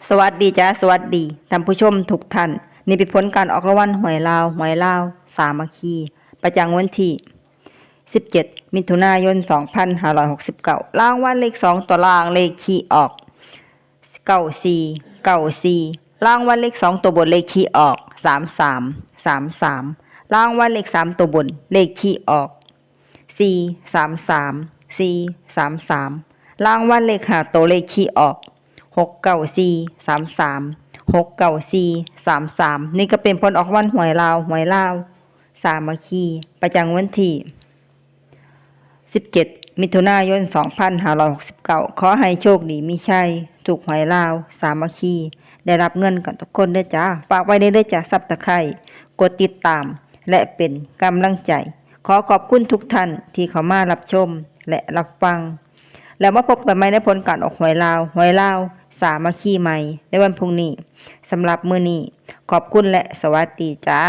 สวัสดีจ้าสวัสดีท่านผู้ชมทุกท่านนี่เป็นผลการออกรางวัลหวยลาวสามัคคีประจำวันที่17มิถุนายน2569รางวัลเลข2ตัวล่างเลขคี่ออก94รางวัลเลข2ตัวบนเลขคี่ออก33รางวัลเลข3ตัวบนเลขคี่ออก433รางวัลเลข5ตัวเลขคี่ออก69433นี่ก็เป็นผลออกวันหวยลาวสามัคคีประจำวันที่17มิถุนายน2569ขอให้โชคดีมีชัยถูกหวยลาวสามัคคีได้รับเงินกันทุกคนเด้อจ้าฝากไว้ได้เลยจ้าซับตะไคร้กดติดตามและเป็นกำลังใจขอขอบคุณทุกท่านที่เข้ามารับชมและรับฟังแล้วมาพบกันใหม่ในผลการออกหวยลาวสามัคคีใหม่ในวันพรุ่งนี้สำหรับมื้อนี้ขอบคุณและสวัสดีจ้า